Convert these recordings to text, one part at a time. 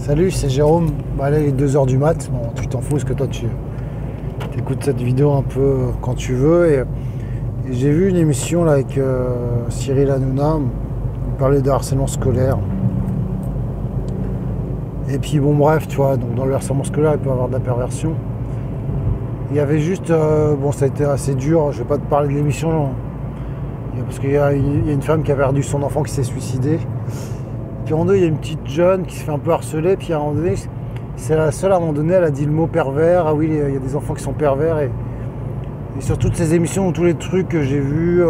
Salut, c'est Jérôme. Bah là, il est 2 h du mat. Bon, tu t'en fous parce que toi, tu écoutes cette vidéo un peu quand tu veux. Et j'ai vu une émission là, avec Cyril Hanouna. Il parlait de harcèlement scolaire. Et puis, bon, bref, tu vois, donc dans le harcèlement scolaire, il peut y avoir de la perversion. Il y avait juste. Bon, ça a été assez dur. Je vais pas te parler de l'émission. Parce qu'il y a une femme qui a perdu son enfant qui s'est suicidé. Puis en deux, il y a une petite jeune qui se fait un peu harceler. Puis à un moment donné, c'est la seule à un moment donné, elle a dit le mot pervers. Ah oui, il y a des enfants qui sont pervers. Et sur toutes ces émissions, tous les trucs que j'ai vus,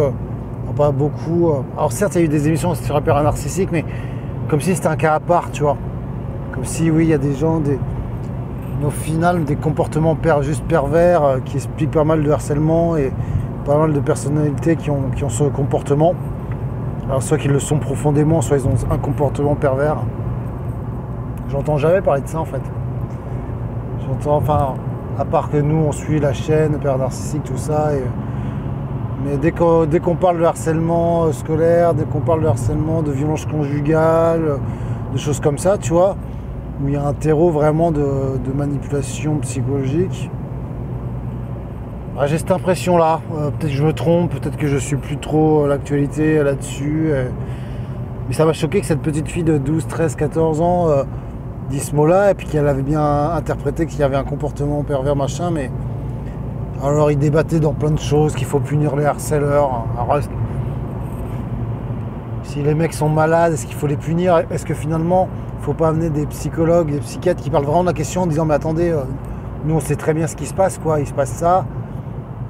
pas beaucoup. Alors certes, il y a eu des émissions sur la période narcissique, mais comme si c'était un cas à part, tu vois. Comme si, oui, il y a des gens, au final, des comportements juste pervers qui expliquent pas mal de harcèlement et pas mal de personnalités qui ont ce comportement. Alors soit qu'ils le sont profondément, soit ils ont un comportement pervers. J'entends jamais parler de ça en fait. Enfin, à part que nous on suit la chaîne, Père Narcissique, tout ça. Mais dès qu'on parle de harcèlement scolaire, dès qu'on parle de harcèlement, de violence conjugale, de choses comme ça, tu vois, où il y a un terreau vraiment de manipulation psychologique. J'ai cette impression-là, peut-être que je me trompe, peut-être que je suis plus trop l'actualité là-dessus. Mais ça m'a choqué que cette petite fille de 12, 13, 14 ans dise ce mot-là, et puis qu'elle avait bien interprété qu'il y avait un comportement pervers, machin, mais... Alors il débattait dans plein de choses, qu'il faut punir les harceleurs. Alors, si les mecs sont malades, est-ce qu'il faut les punir? Est-ce que finalement, il ne faut pas amener des psychologues, des psychiatres qui parlent vraiment de la question en disant « Mais attendez, nous on sait très bien ce qui se passe, quoi, il se passe ça. »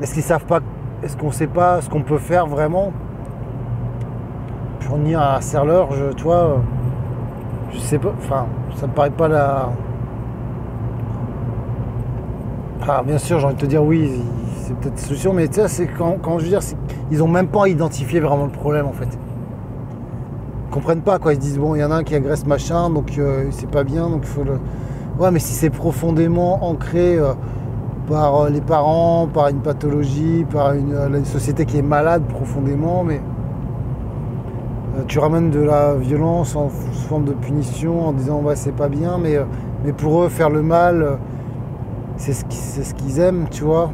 Est-ce qu'ils savent pas, est-ce qu'on sait pas ce qu'on peut faire vraiment pour punir un harceleur, tu vois, je sais pas, enfin, ça me paraît pas la... Enfin, bien sûr, j'ai envie de te dire oui, c'est peut-être une solution, mais tu sais, c'est quand je veux dire, ils ont même pas identifié vraiment le problème en fait. Ils comprennent pas quoi, ils se disent bon, il y en a un qui agresse machin, donc c'est pas bien, donc il faut le... Ouais, mais si c'est profondément ancré... par les parents, par une pathologie, par une société qui est malade profondément, mais tu ramènes de la violence en forme de punition en disant ouais, c'est pas bien, mais pour eux faire le mal, c'est ce qu'ils aiment, tu vois.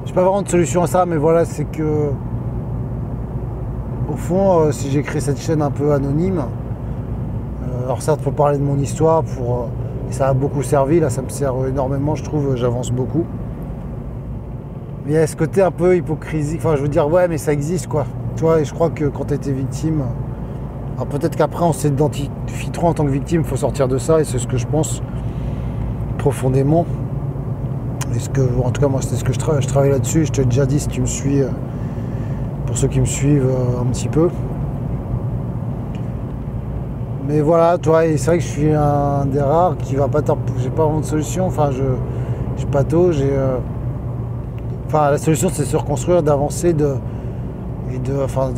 J'ai pas vraiment de solution à ça, mais voilà, c'est que au fond, si j'ai créé cette chaîne un peu anonyme, alors certes pour parler de mon histoire, et ça a beaucoup servi, là ça me sert énormément, je trouve, j'avance beaucoup. Mais il y a ce côté un peu hypocrisie, enfin je veux dire, ouais mais ça existe quoi. Tu vois, et je crois que quand tu as été victime, alors peut-être qu'après on s'identifie trop en tant que victime, il faut sortir de ça, et c'est ce que je pense profondément. En tout cas moi c'est ce que je travaille là-dessus, je te l'ai déjà dit si tu me suis, pour ceux qui me suivent un petit peu. Mais voilà, toi, et c'est vrai que je suis un des rares qui va pas j'ai pas vraiment de solution. Enfin, j'ai patauge et enfin, la solution c'est de se reconstruire, d'avancer, de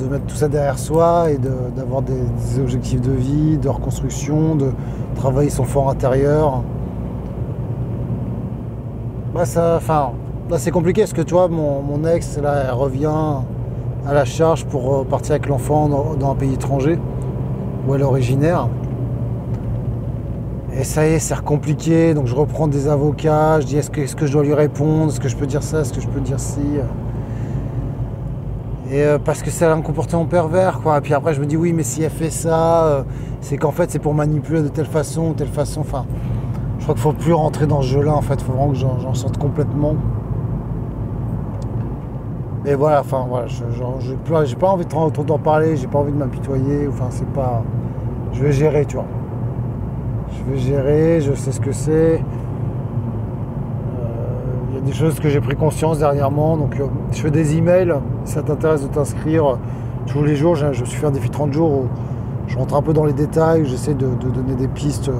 mettre tout ça derrière soi et d'avoir des objectifs de vie, de reconstruction, de travailler son fort intérieur. Là c'est compliqué parce que tu vois, mon ex, là, elle revient à la charge pour partir avec l'enfant dans un pays étranger où elle est originaire. Et ça y est, c'est compliqué, donc je reprends des avocats, je dis est-ce que je dois lui répondre, est-ce que je peux dire ça, est-ce que je peux dire ci. Et parce que c'est un comportement pervers, quoi. Et puis après je me dis oui, mais si elle fait ça, c'est qu'en fait c'est pour manipuler de telle façon, enfin. Je crois qu'il faut plus rentrer dans ce jeu-là, en fait, il faut vraiment que j'en sorte complètement. Mais voilà, enfin voilà, j'ai pas envie d'en parler, j'ai pas envie de m'apitoyer, enfin c'est pas... Je vais gérer, tu vois. Je vais gérer, je sais ce que c'est. Il y a des choses que j'ai pris conscience dernièrement, donc je fais des emails, si ça t'intéresse de t'inscrire tous les jours, je me suis fait un défi 30 jours où je rentre un peu dans les détails, où j'essaie de donner des pistes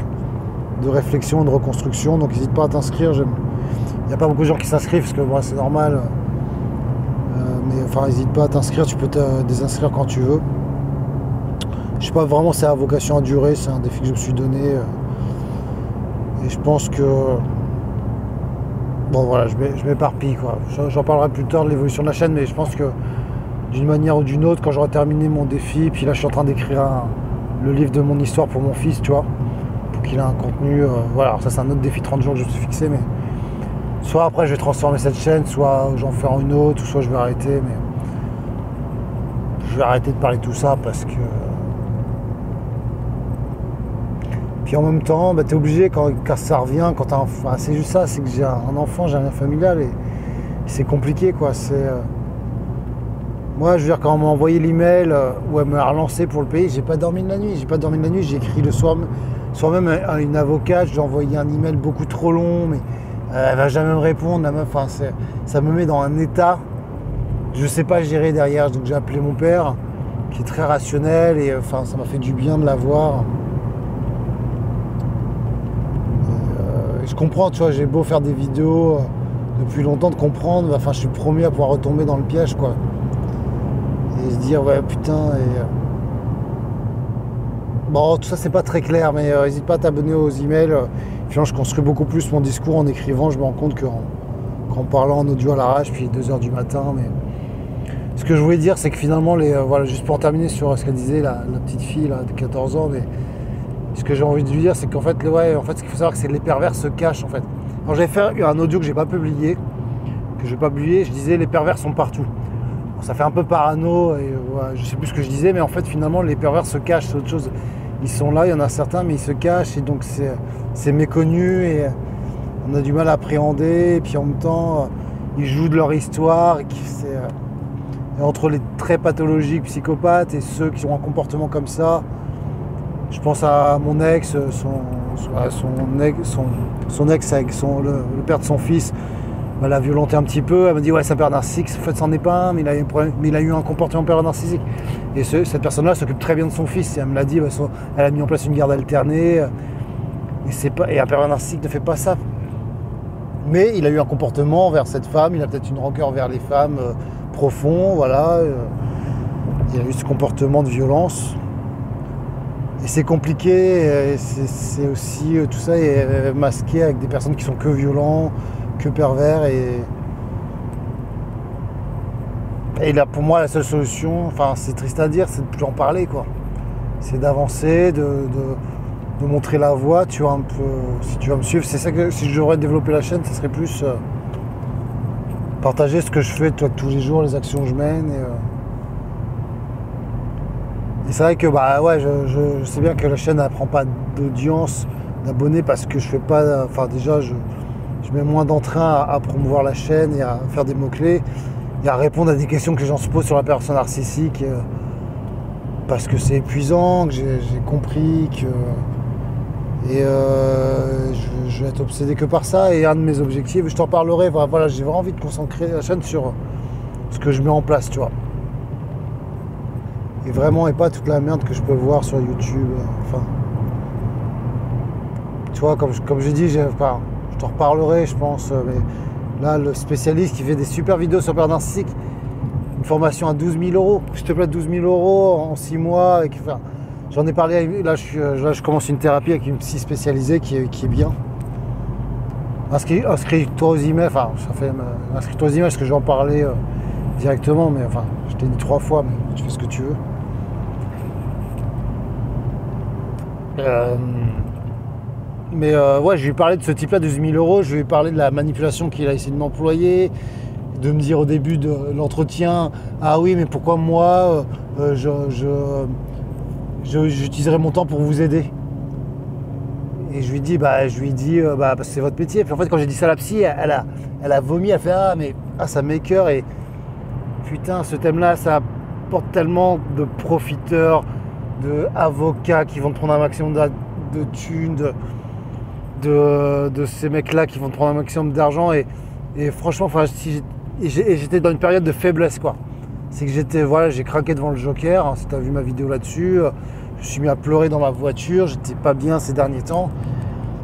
de réflexion, de reconstruction, donc n'hésite pas à t'inscrire. Il n'y a pas beaucoup de gens qui s'inscrivent, parce que bon, c'est normal. Mais enfin, n'hésite pas à t'inscrire, tu peux te désinscrire quand tu veux. Je sais pas vraiment si ça a vocation à durer, c'est un défi que je me suis donné. Et je pense que... Bon voilà, je m'éparpille quoi. J'en parlerai plus tard de l'évolution de la chaîne, mais je pense que d'une manière ou d'une autre, quand j'aurai terminé mon défi, puis là je suis en train d'écrire le livre de mon histoire pour mon fils, tu vois, pour qu'il ait un contenu. Voilà, alors ça c'est un autre défi 30 jours que je me suis fixé, mais soit après je vais transformer cette chaîne, soit j'en ferai une autre, ou soit je vais arrêter, mais je vais arrêter de parler de tout ça parce que. Puis en même temps, bah, tu es obligé quand ça revient, quand t'as enfin, c'est juste ça, c'est que j'ai un enfant, j'ai un lien familial et c'est compliqué quoi. Moi, je veux dire, quand on m'a envoyé l'email où elle m'a relancé pour le pays, j'ai pas dormi de la nuit. J'ai écrit le soir même à une avocate, j'ai envoyé un email beaucoup trop long, mais elle va jamais me répondre. La meuf, enfin, ça me met dans un état. Je sais pas gérer derrière, donc j'ai appelé mon père, qui est très rationnel, et enfin, ça m'a fait du bien de l'avoir. Je comprends, tu vois, j'ai beau faire des vidéos depuis longtemps, de comprendre, enfin, je suis le premier à pouvoir retomber dans le piège, quoi. Et se dire, ouais, putain, Bon, tout ça, c'est pas très clair, mais n'hésite pas à t'abonner aux emails. Finalement, je construis beaucoup plus mon discours en écrivant, je me rends compte qu'en parlant en audio à l'arrache, puis 2h du matin, mais... Ce que je voulais dire, c'est que finalement, voilà, juste pour terminer sur ce qu'elle disait, la petite fille là, de 14 ans, mais ce que j'ai envie de lui dire, c'est qu'en fait, ouais, en fait, ce qu'il faut savoir, c'est que les pervers se cachent, en fait. Alors, j'avais fait un audio que j'ai pas publié, je disais les pervers sont partout. Bon, ça fait un peu parano, et ouais, je sais plus ce que je disais, mais en fait, finalement, les pervers se cachent, c'est autre chose. Ils sont là, il y en a certains, mais ils se cachent, et donc c'est méconnu, et on a du mal à appréhender, et puis en même temps, ils jouent de leur histoire, et et entre les traits pathologiques, psychopathes, et ceux qui ont un comportement comme ça, je pense à mon ex, son ex avec le père de son fils, elle l'a violenté un petit peu, elle m'a dit ouais c'est un père narcissique, en fait c'en est pas un, mais il a eu un comportement père narcissique. Et cette personne-là s'occupe très bien de son fils, et elle me l'a dit, elle a mis en place une garde alternée, et un père narcissique ne fait pas ça. Mais il a eu un comportement envers cette femme, il a peut-être une rancœur vers les femmes profond, voilà. Il a eu ce comportement de violence. Et c'est compliqué, et c'est aussi tout ça est masqué avec des personnes qui sont que violents, que pervers. Et là, pour moi, la seule solution, enfin c'est triste à dire, c'est de plus en parler, quoi. C'est d'avancer, de montrer la voie, tu vois, un peu, si tu vas me suivre. C'est ça que si j'aurais développé la chaîne, ce serait plus partager ce que je fais, toi, tous les jours, les actions que je mène. Et c'est vrai que bah ouais, je sais bien que la chaîne ne prend pas d'audience, d'abonnés, parce que je fais pas. Enfin déjà je mets moins d'entrain à promouvoir la chaîne et à faire des mots-clés et à répondre à des questions que les gens se posent sur la personne narcissique, parce que c'est épuisant, que j'ai compris que. Et je vais être obsédé que par ça. Et un de mes objectifs, je t'en parlerai, voilà, j'ai vraiment envie de concentrer la chaîne sur ce que je mets en place, tu vois. Et vraiment, et pas toute la merde que je peux voir sur YouTube. Enfin, tu vois, comme j'ai dit, je t'en reparlerai, je pense. Mais là, le spécialiste qui fait des super vidéos sur père narcissique, une formation à 12 000 €. S'il te plaît, 12 000 € en 6 mois. Enfin, j'en ai parlé, là je commence une thérapie avec une psy spécialisée qui est bien. Inscris-toi aux emails, enfin, inscris-toi aux emails parce que je vais en parler directement, mais enfin, je t'ai dit 3 fois, mais tu fais ce que tu veux. Ouais, je lui ai parlé de ce type-là, de 12 000 €, je lui ai parlé de la manipulation qu'il a essayé de m'employer, de me dire au début de l'entretien, ah oui, mais pourquoi moi, j'utiliserai mon temps pour vous aider. Et je lui dis, parce que c'est votre métier. Puis en fait, quand j'ai dit ça à la psy, elle a vomi, elle a fait, ça m'écoeure. Et putain, ce thème-là, ça apporte tellement de profiteurs, d'avocats qui vont te prendre un maximum de thunes, de ces mecs-là qui vont te prendre un maximum d'argent. Et franchement, enfin, j'étais dans une période de faiblesse, quoi. C'est que j'ai craqué devant le Joker, hein, si tu as vu ma vidéo là-dessus. Je me suis mis à pleurer dans ma voiture, j'étais pas bien ces derniers temps.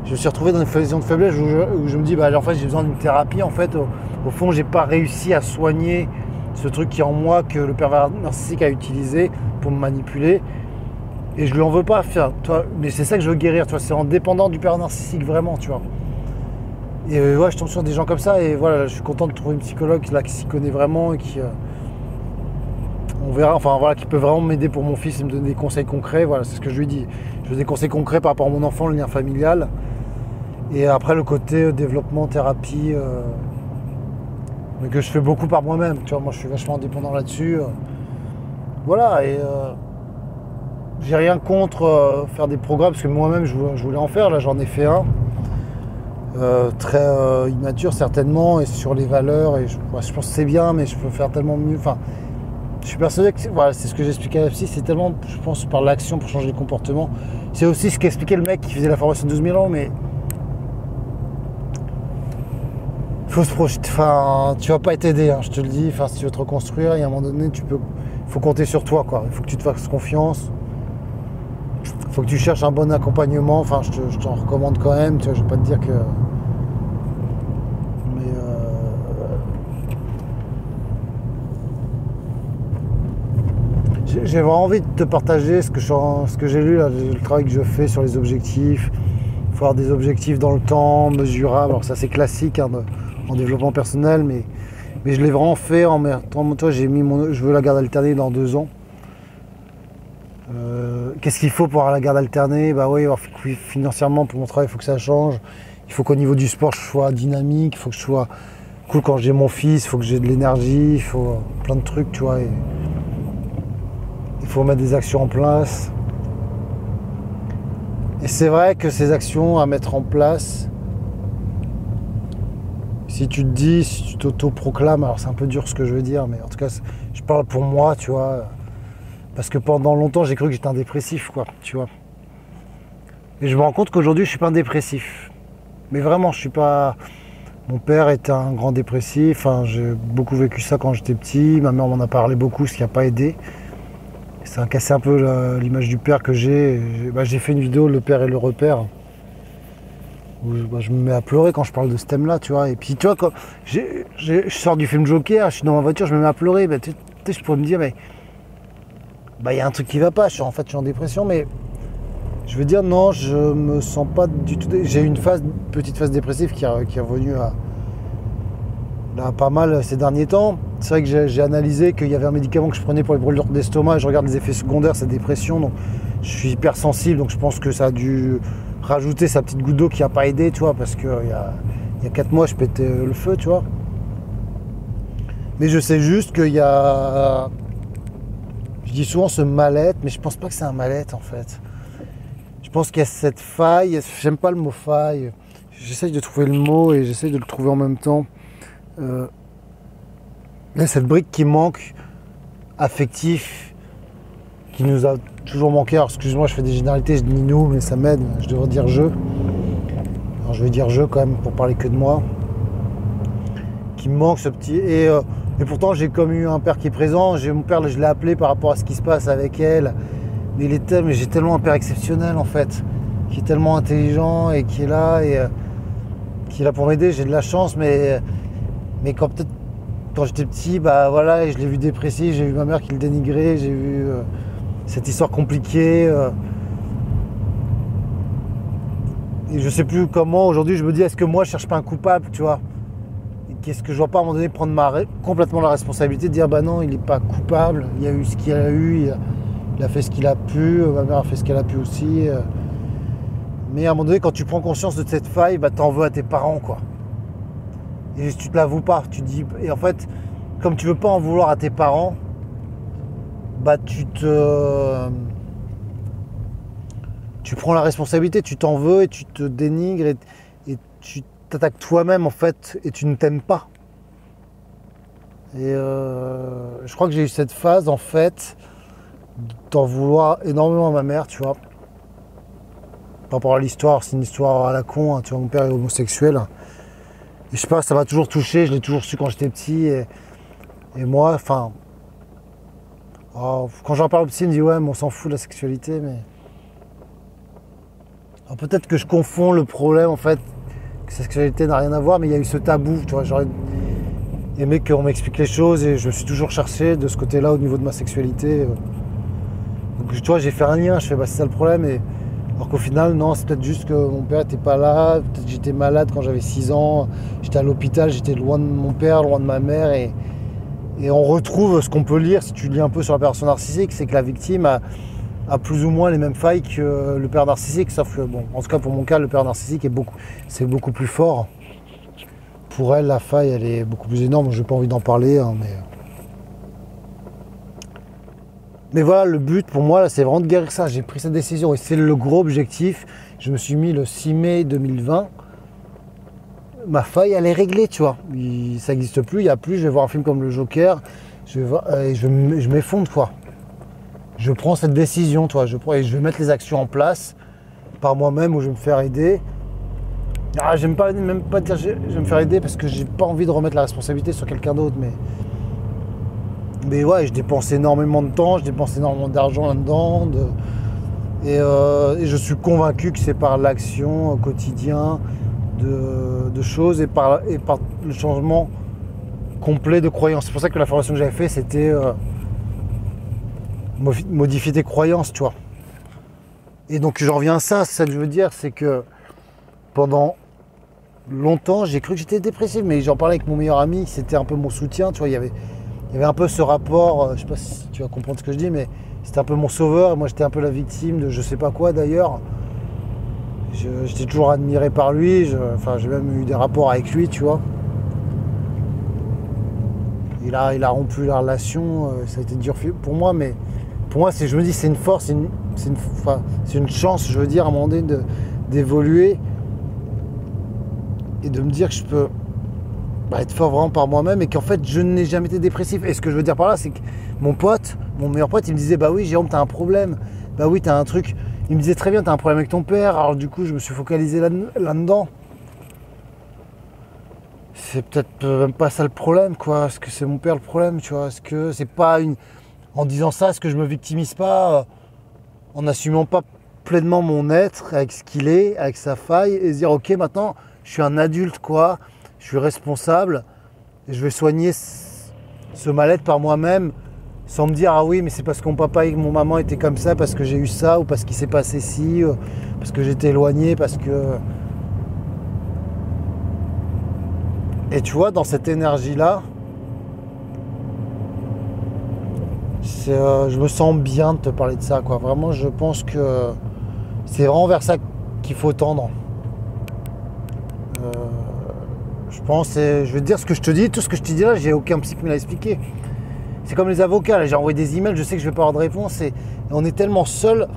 Je me suis retrouvé dans une position de faiblesse où je me dis, en fait, j'ai besoin d'une thérapie. En fait, au fond, j'ai pas réussi à soigner ce truc qui est en moi, que le pervers narcissique a utilisé pour me manipuler. Et je lui en veux pas, mais c'est ça que je veux guérir, tu vois, c'est en dépendant du pervers narcissique, vraiment, tu vois. Et ouais, je tombe sur des gens comme ça, et voilà, je suis content de trouver une psychologue là, qui s'y connaît vraiment, et on verra, enfin voilà, qui peut vraiment m'aider pour mon fils et me donner des conseils concrets. Voilà, c'est ce que je lui dis. Je veux des conseils concrets par rapport à mon enfant, le lien familial. Et après le côté développement, thérapie, mais que je fais beaucoup par moi-même. Tu vois, moi je suis vachement indépendant là-dessus. Voilà, et j'ai rien contre faire des programmes, parce que moi-même je voulais en faire. Là j'en ai fait un. Très immature certainement, et sur les valeurs, et je pense que c'est bien, mais je peux faire tellement mieux. Enfin, je suis persuadé que voilà, c'est ce que j'expliquais à la psy, c'est tellement, je pense, par l'action pour changer les comportements. C'est aussi ce qu'expliquait le mec qui faisait la formation de 12 000 ans, mais faut se projeter. Enfin, tu vas pas être aidé, hein, je te le dis. Enfin, si tu veux te reconstruire, il y a un moment donné, faut compter sur toi, quoi. Il faut que tu te fasses confiance. Il faut que tu cherches un bon accompagnement. Enfin, je t'en recommande quand même. Tu vois, je vais pas te dire que. Mais j'ai vraiment envie de te partager ce que j'ai lu, là, le travail que je fais sur les objectifs. Il faut avoir des objectifs dans le temps, mesurables. Alors ça c'est classique hein, en développement personnel, mais je l'ai vraiment fait en mettant. Toi, j'ai mis je veux la garde alternée dans 2 ans. Qu'est-ce qu'il faut pour avoir la garde alternée? Bah oui, financièrement pour mon travail, il faut que ça change. Il faut qu'au niveau du sport, je sois dynamique. Il faut que je sois cool quand j'ai mon fils. Il faut que j'ai de l'énergie. Il faut plein de trucs, tu vois. Et il faut mettre des actions en place. Et c'est vrai que ces actions à mettre en place, si tu te dis, si tu t'auto-proclames, alors c'est un peu dur ce que je veux dire, mais en tout cas, je parle pour moi, tu vois. Parce que pendant longtemps, j'ai cru que j'étais un dépressif, quoi, tu vois. Et je me rends compte qu'aujourd'hui, je suis pas un dépressif. Mais vraiment, je suis pas. Mon père était un grand dépressif. Enfin, j'ai beaucoup vécu ça quand j'étais petit. Ma mère m'en a parlé beaucoup, ce qui n'a pas aidé. Ça a cassé un peu l'image du père que j'ai. J'ai fait une vidéo, le père et le repère, où je me mets à pleurer quand je parle de ce thème-là, tu vois. Et puis, tu vois, quand je sors du film Joker, je suis dans ma voiture, je me mets à pleurer. Bah, tu sais, je pourrais me dire, mais il y a un truc qui va pas. Je suis en dépression, mais je veux dire, non, je me sens pas du tout. J'ai eu une petite phase dépressive qui est revenue là, pas mal ces derniers temps. C'est vrai que j'ai analysé qu'il y avait un médicament que je prenais pour les brûlures d'estomac et je regarde les effets secondaires, cette dépression. Donc je suis hypersensible, donc je pense que ça a dû rajouter sa petite goutte d'eau qui n'a pas aidé, tu vois, parce qu'il y a 4 mois, je pétais le feu, tu vois. Mais je sais juste qu'il y a. Je dis souvent ce mal-être, mais je pense pas que c'est un mal-être en fait. Je pense qu'il y a cette faille, j'aime pas le mot faille, j'essaye de trouver le mot et j'essaye de le trouver en même temps. Il y a cette brique qui manque, affectif, qui nous a toujours manqué. Alors excuse-moi, je fais des généralités, je dis nous, mais ça m'aide, je devrais dire je. Alors je vais dire je quand même pour parler que de moi. Qui me manque ce petit. Et pourtant j'ai comme eu un père qui est présent, mon père je l'ai appelé par rapport à ce qui se passe avec elle. Mais j'ai tellement un père exceptionnel en fait, qui est tellement intelligent et qui est là et qui est là pour m'aider. J'ai de la chance, mais quand j'étais petit, voilà, et je l'ai vu dépressif, j'ai vu ma mère qui le dénigrait, j'ai vu cette histoire compliquée. Et je sais plus comment, aujourd'hui je me dis, est-ce que moi je cherche pas un coupable, tu vois? Qu'est-ce que je ne dois pas à un moment donné prendre complètement la responsabilité de dire non, il n'est pas coupable, il y a eu ce qu'il a eu, il a fait ce qu'il a pu, ma mère a fait ce qu'elle a pu aussi. Mais à un moment donné, quand tu prends conscience de cette faille, t'en veux à tes parents, quoi. Et tu te l'avoues pas, tu dis. Et en fait, comme tu veux pas en vouloir à tes parents, tu prends la responsabilité, tu t'en veux et tu te dénigres et tu t'attaques toi-même en fait et tu ne t'aimes pas. Et je crois que j'ai eu cette phase en fait d'en vouloir énormément à ma mère, tu vois. Par rapport à l'histoire, c'est une histoire à la con, hein, tu vois, mon père est homosexuel. Et je sais pas, ça m'a toujours touché, je l'ai toujours su quand j'étais petit. Et moi, enfin. Quand j'en parle au psy, il me dit ouais, mais on s'en fout de la sexualité, mais. Alors peut-être que je confonds le problème en fait, que la sexualité n'a rien à voir, mais il y a eu ce tabou, tu vois, j'aurais aimé qu'on m'explique les choses et je me suis toujours cherché de ce côté-là au niveau de ma sexualité. Donc tu vois, j'ai fait un lien, je fais c'est ça le problème. Alors qu'au final, non, c'est peut-être juste que mon père n'était pas là, peut-être que j'étais malade quand j'avais 6 ans, j'étais à l'hôpital, j'étais loin de mon père, loin de ma mère et Et on retrouve ce qu'on peut lire si tu lis un peu sur la perversion narcissique, c'est que la victime a plus ou moins les mêmes failles que le père narcissique, sauf que, bon, en tout cas pour mon cas, le père narcissique c'est beaucoup plus fort. Pour elle, la faille, elle est beaucoup plus énorme. Je n'ai pas envie d'en parler, hein, mais voilà, le but pour moi, c'est vraiment de guérir ça. J'ai pris cette décision et c'est le gros objectif. Je me suis mis le 6 mai 2020. Ma faille, elle est réglée, tu vois. Ça n'existe plus, il n'y a plus. Je vais voir un film comme Le Joker et je m'effondre, quoi. Je prends cette décision, toi. Et je vais mettre les actions en place par moi-même où je vais me faire aider. Ah, j'aime pas même pas dire je vais me faire aider parce que j'ai pas envie de remettre la responsabilité sur quelqu'un d'autre. Mais ouais, je dépense énormément de temps, je dépense énormément d'argent là-dedans. Et je suis convaincu que c'est par l'action au quotidien de choses et par le changement complet de croyance. C'est pour ça que la formation que j'avais fait, c'était modifier tes croyances, tu vois. Et donc j'en reviens à ça, c'est ça que je veux dire, c'est que pendant longtemps, j'ai cru que j'étais dépressif, mais j'en parlais avec mon meilleur ami, c'était un peu mon soutien, tu vois, il y avait un peu ce rapport, je sais pas si tu vas comprendre ce que je dis, mais c'était un peu mon sauveur, et moi j'étais un peu la victime de je sais pas quoi d'ailleurs. J'étais toujours admiré par lui, j'ai même eu des rapports avec lui, tu vois. Il a rompu la relation, ça a été dur pour moi, mais pour moi, je me dis c'est une force, c'est une chance, je veux dire, à un moment donné d'évoluer et de me dire que je peux être fort vraiment par moi-même et qu'en fait, je n'ai jamais été dépressif. Et ce que je veux dire par là, c'est que mon meilleur pote, il me disait, bah oui, Jérôme, t'as un problème, bah oui, t'as un truc. Il me disait très bien, t'as un problème avec ton père. Alors du coup, je me suis focalisé là-dedans. C'est peut-être même pas ça le problème, quoi. Est-ce que c'est mon père le problème, tu vois? Est-ce que c'est pas en disant ça, est-ce que je me victimise pas en n'assumant pas pleinement mon être avec ce qu'il est, avec sa faille, et se dire, ok, maintenant, je suis un adulte, quoi. Je suis responsable et je vais soigner ce mal-être par moi-même sans me dire, ah oui, mais c'est parce que mon papa et mon maman étaient comme ça, parce que j'ai eu ça, ou parce qu'il s'est passé ci, parce que j'étais éloigné, parce que... Et tu vois, dans cette énergie-là, je me sens bien de te parler de ça, quoi. Vraiment, je pense que c'est vraiment vers ça qu'il faut tendre. Je pense, je vais te dire ce que je te dis, tout ce que je te dis là, j'ai aucun psy qui me l'a expliqué. C'est comme les avocats, là, j'ai envoyé des emails, je sais que je vais pas avoir de réponse et on est tellement seul.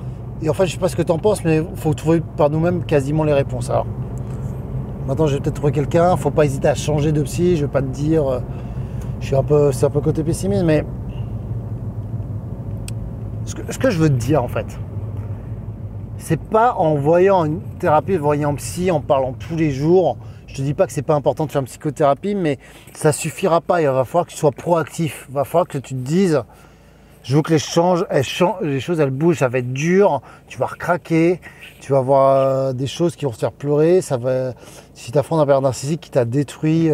Et en fait, je sais pas ce que tu en penses, mais il faut trouver par nous-mêmes quasiment les réponses. Alors, maintenant, je vais peut-être trouver quelqu'un, faut pas hésiter à changer de psy, je vais pas te dire, c'est un peu côté pessimiste, mais ce que je veux te dire en fait, c'est pas en voyant une thérapie, en voyant un psy, en parlant tous les jours. Je te dis pas que c'est pas important de faire une psychothérapie, mais ça suffira pas. Il va falloir que tu sois proactif. Il va falloir que tu te dises, je veux que les choses elles bougent, ça va être dur, tu vas recraquer, tu vas avoir des choses qui vont te faire pleurer. Si tu affrontes un père narcissique qui t'a détruit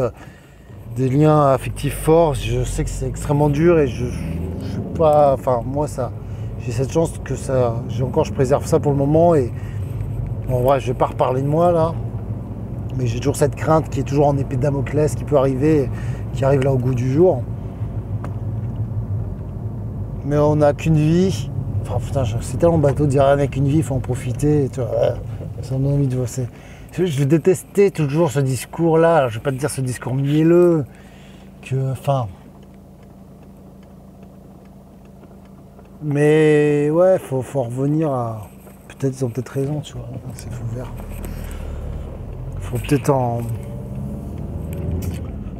des liens affectifs forts, je sais que c'est extrêmement dur et je suis pas. Enfin, moi, j'ai cette chance que je préserve ça pour le moment et bon, ouais, je vais pas reparler de moi là. Mais j'ai toujours cette crainte qui est toujours en épée de Damoclès qui peut arriver, qui arrive là au goût du jour. Mais on n'a qu'une vie. Enfin putain, c'est tellement bateau de dire rien qu'une vie, il faut en profiter. Tu vois, ça me donne envie de voir. Je détestais toujours ce discours-là. Alors, je vais pas te dire ce discours mielleux. Mais ouais, faut revenir à. Peut-être ils ont peut-être raison, tu vois. C'est fou vert. Faut peut-être en...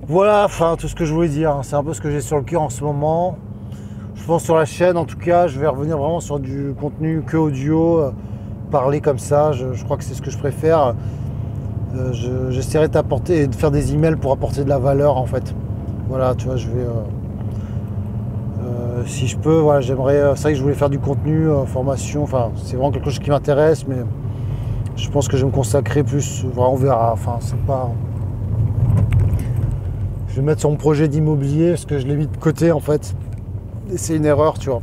Voilà, enfin tout ce que je voulais dire, c'est un peu ce que j'ai sur le cœur en ce moment. Je pense sur la chaîne, en tout cas, je vais revenir vraiment sur du contenu que audio, parler comme ça, je crois que c'est ce que je préfère. J'essaierai de t'apporter et de faire des emails pour apporter de la valeur en fait. Voilà, tu vois, je vais... si je peux, voilà, j'aimerais... C'est vrai que je voulais faire du contenu, formation, enfin c'est vraiment quelque chose qui m'intéresse, mais... Je pense que je vais me consacrer plus, on verra, enfin c'est pas... Je vais mettre sur mon projet d'immobilier parce que je l'ai mis de côté en fait. Et c'est une erreur, tu vois.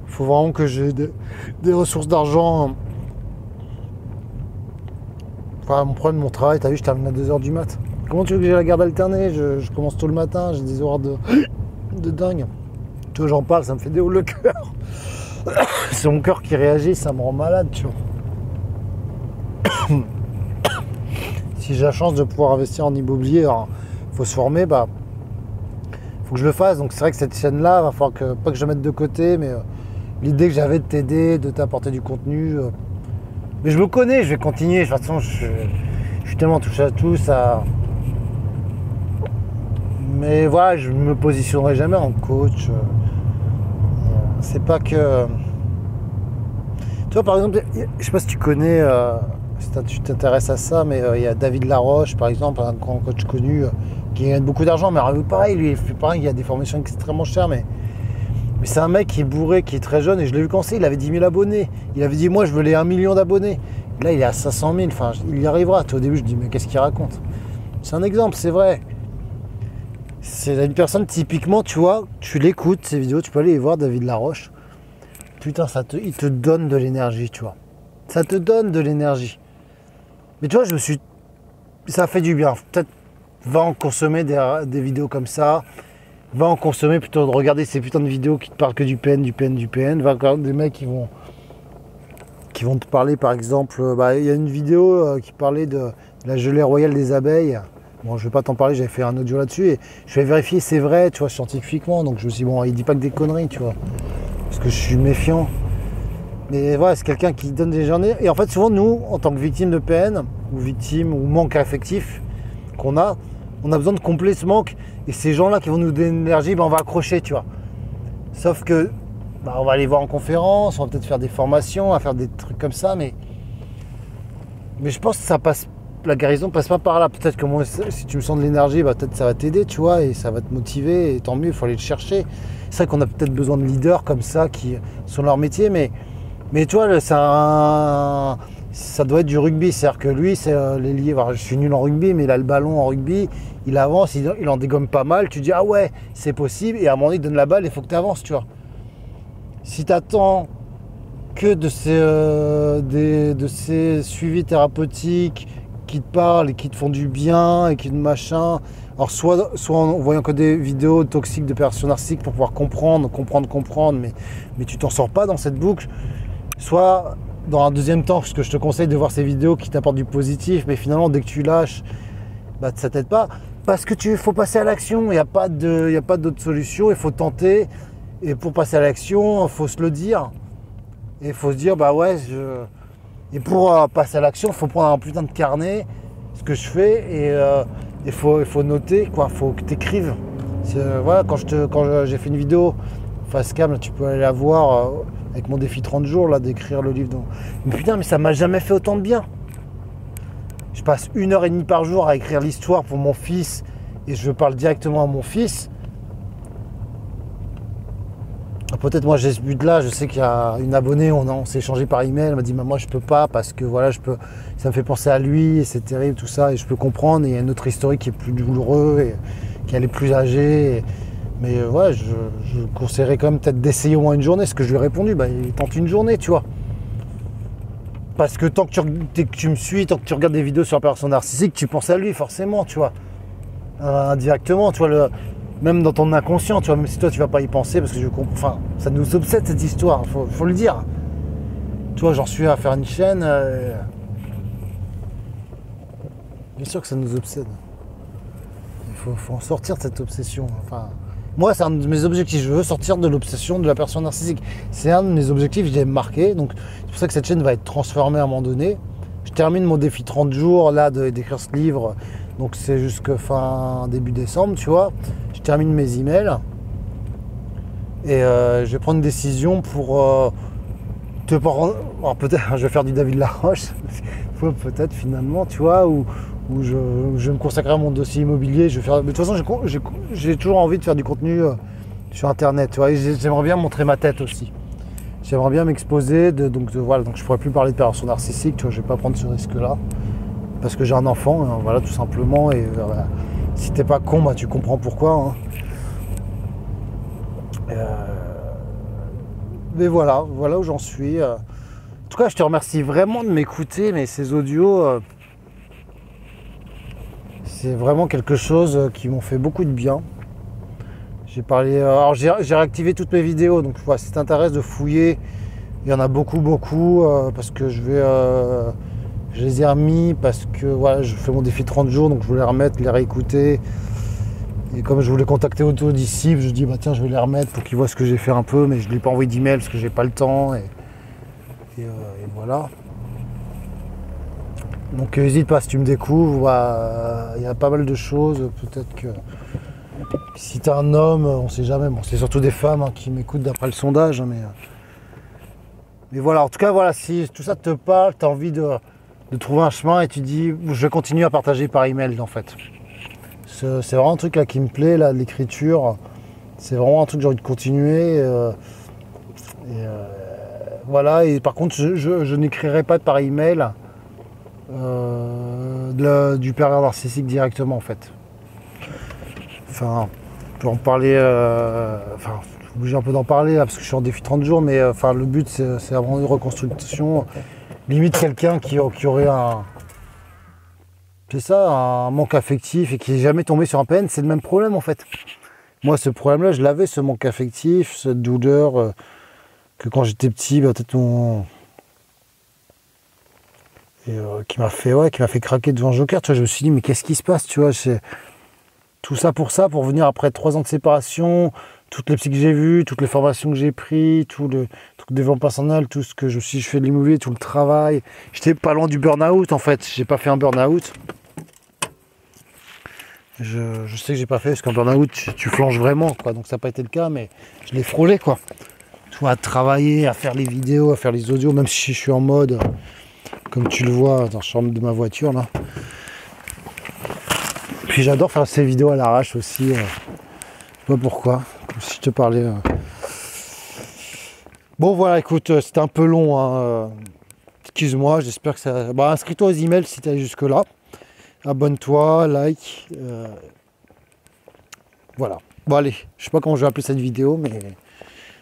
Il faut vraiment que j'ai des ressources d'argent. Enfin, mon problème de mon travail, t'as vu, je termine à 2h du mat. Comment tu veux que j'ai la garde alternée? Je commence tôt le matin, j'ai des horaires de dingue. Tu vois, j'en parle, ça me fait des hauts le cœur. C'est mon cœur qui réagit, ça me rend malade, tu vois. Si j'ai la chance de pouvoir investir en immobilier, il faut se former, bah faut que je le fasse. Donc c'est vrai que cette chaîne-là, va falloir que, pas que je la mette de côté, mais l'idée que j'avais de t'aider, de t'apporter du contenu. Mais je me connais, je vais continuer. De toute façon, je suis tellement touché à tout, ça. Mais voilà, je me positionnerai jamais en coach. C'est pas que. Tu vois, par exemple, je sais pas si tu connais, si tu t'intéresses à ça, mais il y a David Laroche, par exemple, un grand coach connu qui gagne beaucoup d'argent. Mais pareil, lui, il fait pareil, il y a des formations extrêmement chères, mais c'est un mec qui est bourré, qui est très jeune, et je l'ai vu conseiller, il avait 10 000 abonnés. Il avait dit, moi, je veux les 1 million d'abonnés. Là, il est à 500 000, enfin, il y arrivera. Au début, je dis, mais qu'est-ce qu'il raconte? C'est un exemple, c'est vrai. C'est une personne, typiquement, tu vois, tu l'écoutes, ces vidéos, tu peux aller les voir, David Laroche. Putain, il te donne de l'énergie, tu vois. Ça te donne de l'énergie. Mais tu vois, ça fait du bien. Peut-être, va en consommer des vidéos comme ça. Va en consommer plutôt de regarder ces putains de vidéos qui te parlent que du PN. Va regarder des mecs qui vont te parler, par exemple, il y a une vidéo qui parlait de la gelée royale des abeilles. Bon, je vais pas t'en parler, j'avais fait un audio là-dessus et je vais vérifier, c'est vrai, tu vois, scientifiquement. Donc je me suis dit, bon, il dit pas que des conneries, tu vois. Parce que je suis méfiant. Mais voilà, c'est quelqu'un qui donne des journées. Et en fait, souvent, nous, en tant que victime de PN, ou victime, ou manque affectif qu'on a, on a besoin de combler ce manque. Et ces gens-là qui vont nous donner de l'énergie, on va accrocher, tu vois. Sauf que, on va aller voir en conférence, on va peut-être faire des formations, on va faire des trucs comme ça, mais je pense que ça passe. La guérison passe pas par là. Peut-être que moi, si tu me sens de l'énergie, peut-être ça va t'aider, tu vois, et ça va te motiver, et tant mieux, il faut aller le chercher. C'est vrai qu'on a peut-être besoin de leaders comme ça qui sont leur métier, mais tu vois, ça doit être du rugby. C'est-à-dire que lui, c'est l'ailier. Je suis nul en rugby, mais il a le ballon en rugby, il avance, il en dégomme pas mal. Tu dis, ah ouais, c'est possible, et à un moment donné, il donne la balle, il faut que tu avances, tu vois. Si tu attends que de ces suivis thérapeutiques qui te parlent et qui te font du bien et qui te machin. Alors soit en voyant que des vidéos toxiques de personnes narcissiques pour pouvoir comprendre, mais tu t'en sors pas dans cette boucle. Soit dans un deuxième temps, parce que je te conseille de voir ces vidéos qui t'apportent du positif, mais finalement dès que tu lâches, ça t'aide pas. Parce que faut passer à l'action, il n'y a pas d'autre solution, il faut tenter. Et pour passer à l'action, il faut se le dire. Et il faut se dire, Et pour passer à l'action, il faut prendre un putain de carnet, ce que je fais, et il faut noter, quoi. Il faut que tu écrives. Voilà, quand j'ai fait une vidéo face cam, là, tu peux aller la voir avec mon défi 30 jours, là, d'écrire le livre. Mais putain, mais ça m'a jamais fait autant de bien. Je passe 1h30 par jour à écrire l'histoire pour mon fils, et je parle directement à mon fils. Peut-être moi j'ai ce but-là, je sais qu'il y a une abonnée, on s'est échangé par email, elle m'a dit moi je peux pas parce que voilà, ça me fait penser à lui et c'est terrible tout ça et je peux comprendre, et il y a une autre historique qui est plus douloureux et qui est plus âgée. Mais je conseillerais quand même peut-être d'essayer au moins une journée, ce que je lui ai répondu, il tente une journée, tu vois. Parce que tant que tu me suis, tant que tu regardes des vidéos sur la personne narcissique, tu penses à lui forcément, tu vois. Indirectement, tu vois, même dans ton inconscient, tu vois, même si toi tu vas pas y penser, parce que ça nous obsède cette histoire, faut le dire. Tu vois, j'en suis à faire une chaîne. Bien sûr que ça nous obsède. Il faut en sortir de cette obsession. Enfin, moi, c'est un de mes objectifs. Je veux sortir de l'obsession de la personne narcissique. C'est un de mes objectifs, je l'ai marqué. Donc, c'est pour ça que cette chaîne va être transformée à un moment donné. Je termine mon défi 30 jours là d'écrire ce livre. Donc, c'est jusque début décembre, tu vois. Je termine mes emails. Et je vais prendre une décision pour te prendre. Alors, peut-être, je vais faire du David Laroche. Peut-être finalement, tu vois, où je vais me consacrer à mon dossier immobilier. Je vais faire. Mais de toute façon, j'ai toujours envie de faire du contenu sur Internet, tu vois. Et j'aimerais bien montrer ma tête aussi. J'aimerais bien m'exposer. Donc je pourrais plus parler de personnes narcissiques, tu vois. Je vais pas prendre ce risque-là parce que j'ai un enfant, hein, voilà, tout simplement. Et si t'es pas con, tu comprends pourquoi. Hein. Mais voilà où j'en suis. En tout cas, je te remercie vraiment de m'écouter, mais ces audios, c'est vraiment quelque chose qui m'ont fait beaucoup de bien. J'ai parlé. Alors j'ai réactivé toutes mes vidéos, donc voilà, si ça t'intéresse de fouiller, il y en a beaucoup, parce que je les ai remis parce que voilà, je fais mon défi 30 jours, donc je voulais les remettre, les réécouter. Et comme je voulais contacter Auto d'ici, je dis bah tiens, je vais les remettre pour qu'ils voient ce que j'ai fait un peu, mais je ne lui ai pas envoyé d'email parce que j'ai pas le temps. Et voilà. Donc n'hésite pas si tu me découvres, il y a pas mal de choses, peut-être que si t'es un homme, on sait jamais, bon c'est surtout des femmes hein, qui m'écoutent d'après le sondage, hein, mais voilà, en tout cas voilà, si tout ça te parle, tu as envie de trouver un chemin et tu dis je vais continuer à partager par email en fait. C'est vraiment un truc là qui me plaît, là, l'écriture, c'est vraiment un truc que j'ai envie de continuer. Voilà, et par contre je n'écrirai pas par email du pervers narcissique directement en fait. Enfin, on peut en parler, je suis obligé un peu d'en parler là, parce que je suis en défi 30 jours, mais le but c'est vraiment une reconstruction. Limite quelqu'un qui aurait un manque affectif et qui n'est jamais tombé sur un PN, c'est le même problème en fait. Moi ce problème-là, je l'avais, ce manque affectif, cette douleur que quand j'étais petit, peut-être qui m'a fait craquer devant Joker. Tu vois, je me suis dit mais qu'est-ce qui se passe, tu vois, tout ça, pour venir après 3 ans de séparation, toutes les psys que j'ai vues, toutes les formations que j'ai prises, tout le développement personnel, tout ce que je fais de l'immobilier, tout le travail. J'étais pas loin du burn-out en fait, j'ai pas fait un burn-out. Je sais que j'ai pas fait, parce qu'un burn-out, tu flanches vraiment, quoi. Donc ça n'a pas été le cas, mais je l'ai frôlé, quoi. Tu vois, à travailler, à faire les vidéos, à faire les audios, même si je suis en mode, comme tu le vois dans la chambre de ma voiture, là. Puis j'adore faire ces vidéos à l'arrache aussi. Je sais pas pourquoi. Comme si je te parlais. Bon voilà, écoute, c'était un peu long. Hein. Excuse-moi, j'espère que ça. Bah, inscris-toi aux emails si tu es jusque là. Abonne-toi, like. Voilà. Bon allez, je sais pas comment je vais appeler cette vidéo, mais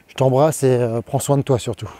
je t'embrasse et prends soin de toi surtout.